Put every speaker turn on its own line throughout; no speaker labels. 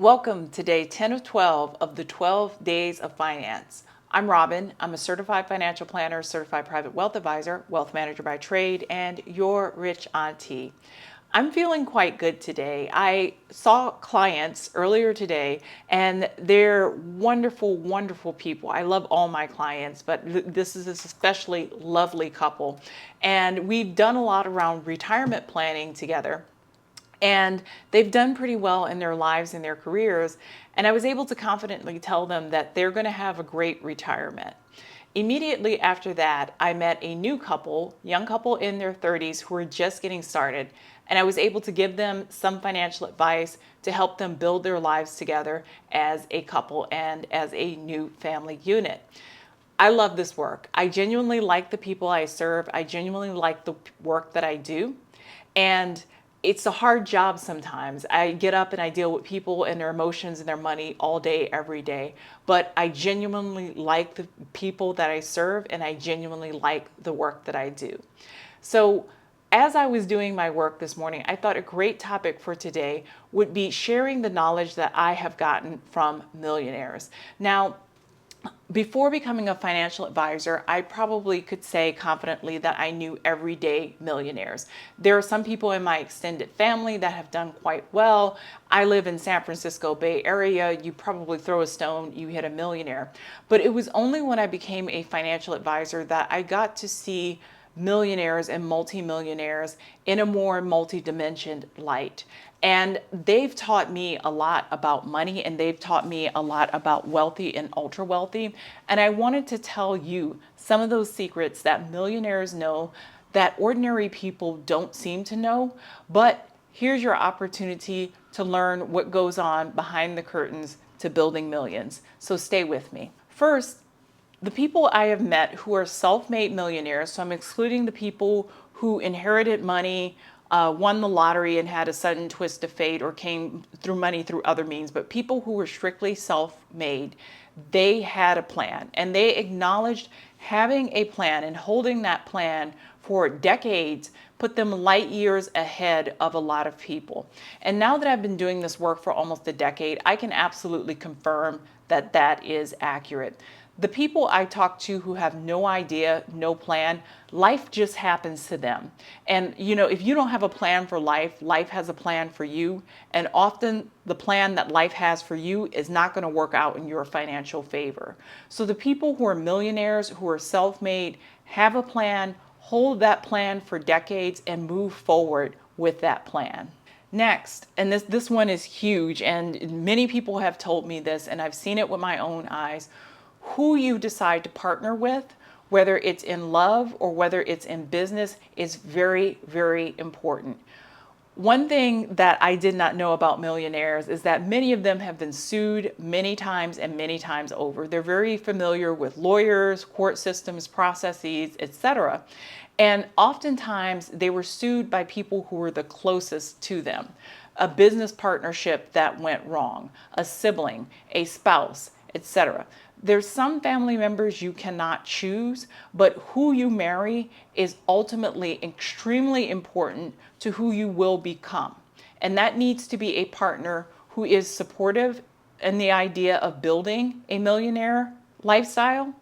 Welcome to day 10 of 12 of the 12 Days of Finance. I'm Robin. I'm a certified financial planner, certified private wealth advisor, wealth manager by trade, and your rich auntie. I'm feeling quite good today. I saw clients earlier today and they're wonderful, wonderful people. I love all my clients, but this is an especially lovely couple. And we've done a lot around retirement planning together. And they've done pretty well in their lives and their careers. And I was able to confidently tell them that they're going to have a great retirement. Immediately after that, I met a new couple, young couple in their 30s who were just getting started. And I was able to give them some financial advice to help them build their lives together as a couple and as a new family unit. I love this work. I genuinely like the people I serve. I genuinely like the work that I do. And it's a hard job sometimes. I get up and I deal with people and their emotions and their money all day, every day. But I genuinely like the people that I serve and I genuinely like the work that I do. So as I was doing my work this morning, I thought a great topic for today would be sharing the knowledge that I have gotten from millionaires. Now, before becoming a financial advisor, I probably could say confidently that I knew everyday millionaires. There are some people in my extended family that have done quite well. I live in San Francisco Bay Area. You probably throw a stone, you hit a millionaire. But it was only when I became a financial advisor that I got to see millionaires and multimillionaires in a more multi-dimensioned light. And they've taught me a lot about money and they've taught me a lot about wealthy and ultra wealthy. And I wanted to tell you some of those secrets that millionaires know that ordinary people don't seem to know. But here's your opportunity to learn what goes on behind the curtains to building millions. So stay with me. First, the people I have met who are self-made millionaires, so I'm excluding the people who inherited money, won the lottery and had a sudden twist of fate or came through money through other means, but people who were strictly self-made, they had a plan and they acknowledged having a plan and holding that plan for decades put them light years ahead of a lot of people. And now that I've been doing this work for almost a decade, I can absolutely confirm that that is accurate. The people I talk to who have no idea, no plan, life just happens to them. And if you don't have a plan for life, life has a plan for you. And often the plan that life has for you is not going to work out in your financial favor. So the people who are millionaires, who are self-made, have a plan, hold that plan for decades and move forward with that plan. Next, and this one is huge, and many people have told me this, and I've seen it with my own eyes. Who you decide to partner with, whether it's in love or whether it's in business, is very, very important. One thing that I did not know about millionaires is that many of them have been sued many times and many times over. They're very familiar with lawyers, court systems, processes, etc. And oftentimes they were sued by people who were the closest to them. A business partnership that went wrong, a sibling, a spouse, etc. There's some family members you cannot choose, but who you marry is ultimately extremely important to who you will become. And that needs to be a partner who is supportive in the idea of building a millionaire lifestyle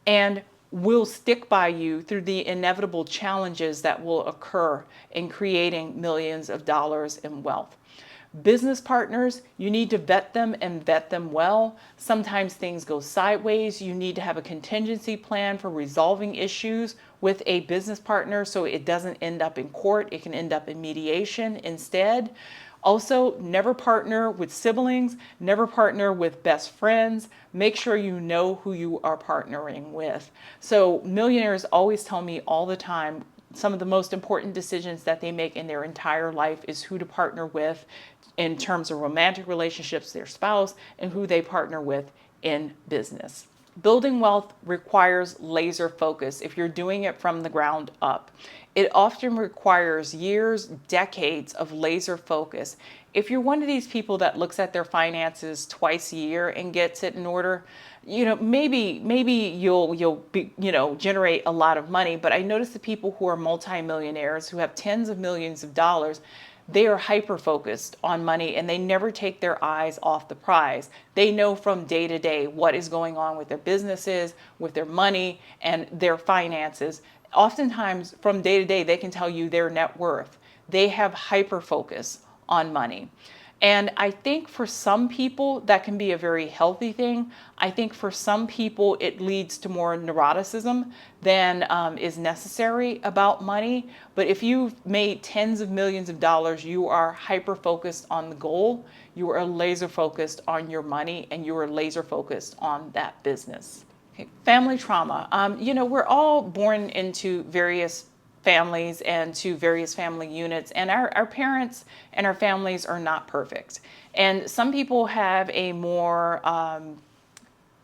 and will stick by you through the inevitable challenges that will occur in creating millions of dollars in wealth. Business partners, you need to vet them and vet them well. Sometimes things go sideways. You need to have a contingency plan for resolving issues with a business partner so it doesn't end up in court. It can end up in mediation instead. Also, never partner with siblings, never partner with best friends. Make sure you know who you are partnering with. So millionaires always tell me all the time, some of the most important decisions that they make in their entire life is who to partner with in terms of romantic relationships, their spouse, and who they partner with in business. Building wealth requires laser focus if you're doing it from the ground up. It often requires years, decades of laser focus. If you're one of these people that looks at their finances twice a year and gets it in order, maybe you'll be, generate a lot of money. But I notice the people who are multimillionaires, who have tens of millions of dollars, they are hyper focused on money and they never take their eyes off the prize. They know from day to day what is going on with their businesses, with their money, and their finances. Oftentimes, from day to day, they can tell you their net worth. They have hyper focus on money. And I think for some people that can be a very healthy thing. I think for some people it leads to more neuroticism than is necessary about money. But if you've made tens of millions of dollars, you are hyper focused on the goal, you are laser focused on your money, and you are laser focused on that business. Okay. Family trauma. We're all born into various families and to various family units, and our parents and our families are not perfect. And some people have a more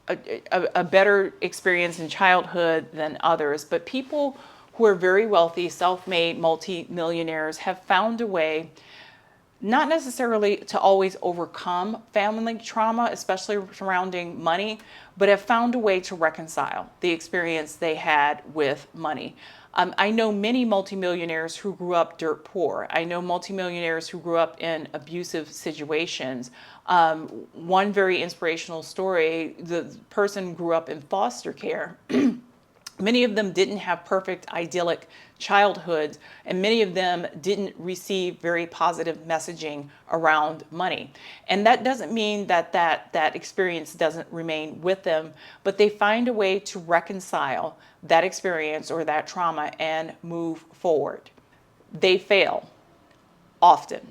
a better experience in childhood than others, but people who are very wealthy, self-made, multi-millionaires have found a way not necessarily to always overcome family trauma, especially surrounding money, but have found a way to reconcile the experience they had with money. I know many multimillionaires who grew up dirt poor. I know multimillionaires who grew up in abusive situations. One very inspirational story, the person grew up in foster care. Many of them didn't have perfect, idyllic childhoods, and many of them didn't receive very positive messaging around money. And that doesn't mean that experience doesn't remain with them, but they find a way to reconcile that experience or that trauma and move forward. They fail often.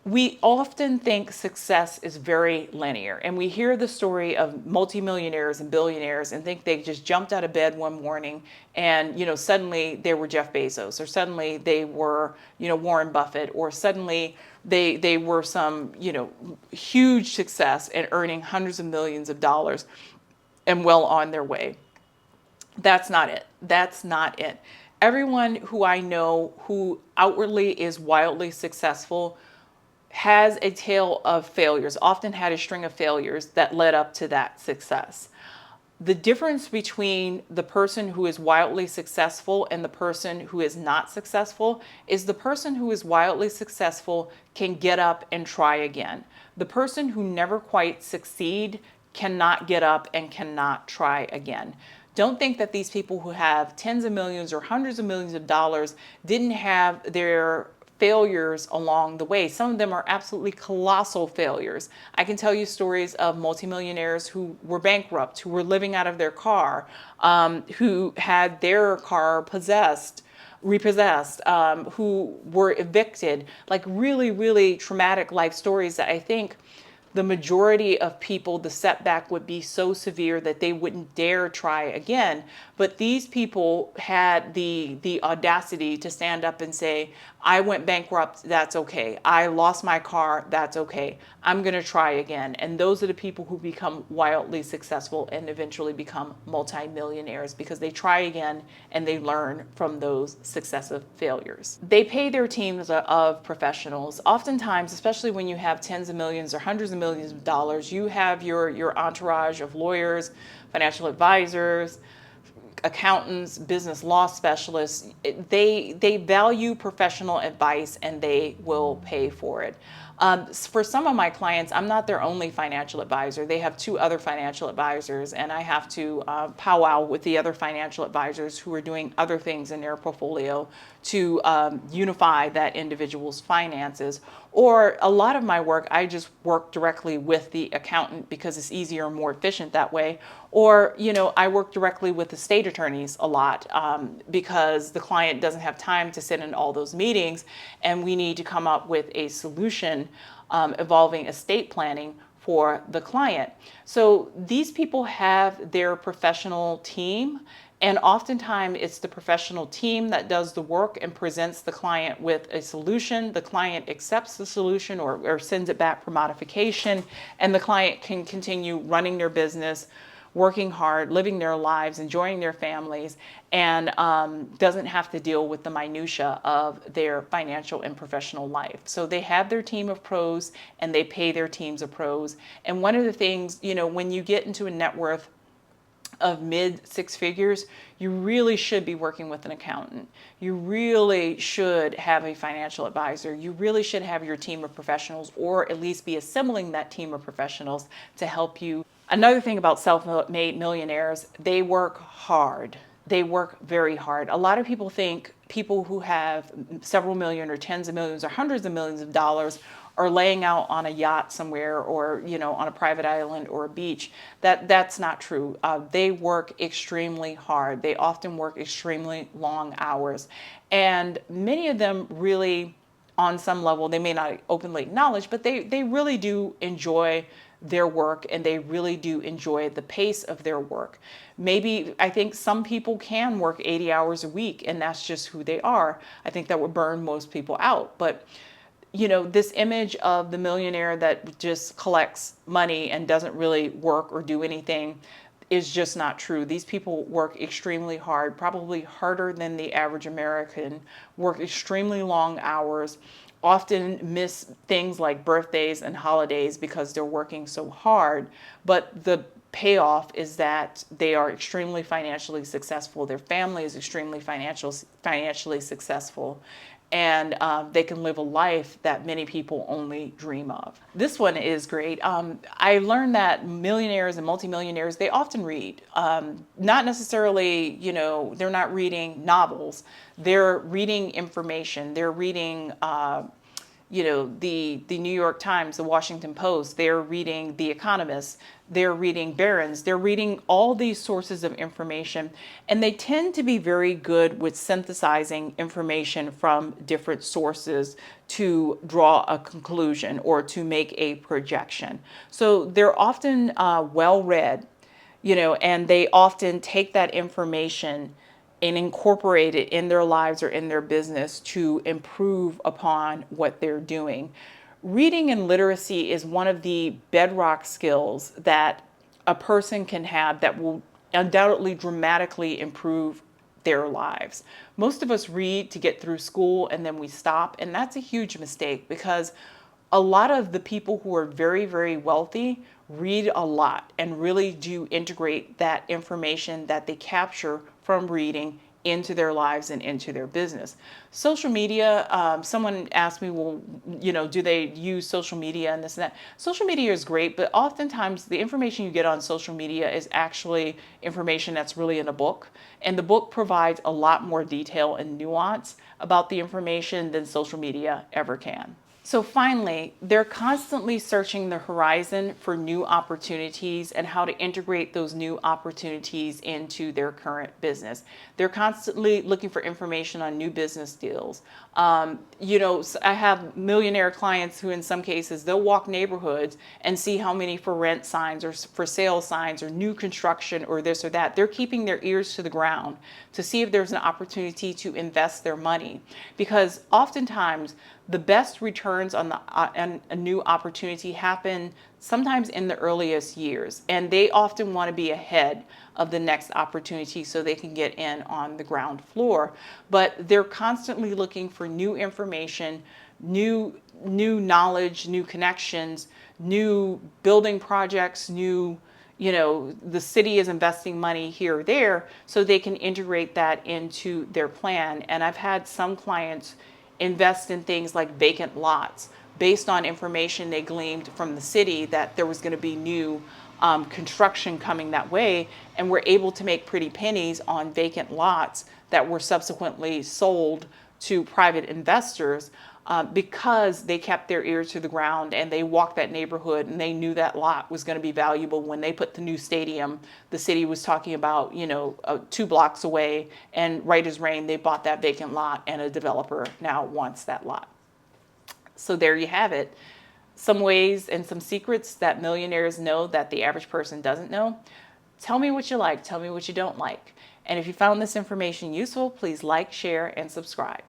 We often think success is very linear, and we hear the story of multimillionaires and billionaires and think they just jumped out of bed one morning and suddenly they were Jeff Bezos, or suddenly they were Warren Buffett, or suddenly they were some huge success and earning hundreds of millions of dollars and well on their way. That's not it. That's not it. Everyone who I know who outwardly is wildly successful has a tale of failures, often had a string of failures that led up to that success. The difference between the person who is wildly successful and the person who is not successful is the person who is wildly successful can get up and try again. The person who never quite succeed cannot get up and cannot try again. Don't think that these people who have tens of millions or hundreds of millions of dollars didn't have their failures along the way. Some of them are absolutely colossal failures. I can tell you stories of multimillionaires who were bankrupt, who were living out of their car, who had their car repossessed, who were evicted, like really, really traumatic life stories that I think the majority of people, the setback would be so severe that they wouldn't dare try again. But these people had the audacity to stand up and say, I went bankrupt, that's okay. I lost my car, that's okay. I'm going to try again. And those are the people who become wildly successful and eventually become multimillionaires because they try again and they learn from those successive failures. They pay their teams of professionals. Oftentimes, especially when you have tens of millions or hundreds of millions of dollars, you have your entourage of lawyers, financial advisors, accountants, business law specialists. They value professional advice and they will pay for it. For some of my clients, I'm not their only financial advisor. They have two other financial advisors, and I have to powwow with the other financial advisors who are doing other things in their portfolio to unify that individual's finances. Or a lot of my work, I just work directly with the accountant because it's easier and more efficient that way. Or, I work directly with the state attorneys a lot because the client doesn't have time to sit in all those meetings, and we need to come up with a solution involving estate planning for the client. So these people have their professional team, and oftentimes it's the professional team that does the work and presents the client with a solution. The client accepts the solution or sends it back for modification, and the client can continue running their business, working hard, living their lives, enjoying their families, and doesn't have to deal with the minutia of their financial and professional life. So they have their team of pros and they pay their teams of pros. And one of the things, when you get into a net worth of mid six figures, you really should be working with an accountant. You really should have a financial advisor. You really should have your team of professionals, or at least be assembling that team of professionals to help you. Another thing about self-made millionaires, they work hard. They work very hard. A lot of people think people who have several million or tens of millions or hundreds of millions of dollars are laying out on a yacht somewhere, or on a private island or a beach. That's not true. They work extremely hard. They often work extremely long hours, and many of them really, on some level, they may not openly acknowledge, but they really do enjoy their work, and they really do enjoy the pace of their work. Maybe, I think some people can work 80 hours a week, and that's just who they are. I think that would burn most people out. But this image of the millionaire that just collects money and doesn't really work or do anything is just not true. These people work extremely hard, probably harder than the average American, work extremely long hours, often miss things like birthdays and holidays because they're working so hard. But the payoff is that they are extremely financially successful. Their family is extremely financially successful. And they can live a life that many people only dream of. This one is great. I learned that millionaires and multimillionaires, they often read. Not necessarily, they're not reading novels. They're reading information. They're reading the New York Times, the Washington Post, they're reading The Economist, they're reading Barron's, they're reading all these sources of information, and they tend to be very good with synthesizing information from different sources to draw a conclusion or to make a projection. So they're often well read, and they often take that information and incorporate it in their lives or in their business to improve upon what they're doing. Reading and literacy is one of the bedrock skills that a person can have that will undoubtedly dramatically improve their lives. Most of us read to get through school and then we stop, and that's a huge mistake, because a lot of the people who are very, very wealthy read a lot and really do integrate that information that they capture from reading into their lives and into their business. Social media, someone asked me, well, do they use social media and this and that? Social media is great, but oftentimes the information you get on social media is actually information that's really in a book. And the book provides a lot more detail and nuance about the information than social media ever can. So finally, they're constantly searching the horizon for new opportunities and how to integrate those new opportunities into their current business. They're constantly looking for information on new business deals. I have millionaire clients who, in some cases, they'll walk neighborhoods and see how many for rent signs or for sale signs or new construction or this or that. They're keeping their ears to the ground to see if there's an opportunity to invest their money, because oftentimes the best returns on a new opportunity happen sometimes in the earliest years, and they often want to be ahead of the next opportunity so they can get in on the ground floor. But they're constantly looking for new information, new knowledge, new connections, new building projects, the city is investing money here or there, so they can integrate that into their plan. And I've had some clients invest in things like vacant lots based on information they gleaned from the city that there was going to be new construction coming that way, and were able to make pretty pennies on vacant lots that were subsequently sold to private investors because they kept their ears to the ground and they walked that neighborhood and they knew that lot was going to be valuable when they put the new stadium the city was talking about, 2 blocks away, and right as rain, they bought that vacant lot and a developer now wants that lot. So there you have it. Some ways and some secrets that millionaires know that the average person doesn't know. Tell me what you like. Tell me what you don't like. And if you found this information useful, please like, share, and subscribe.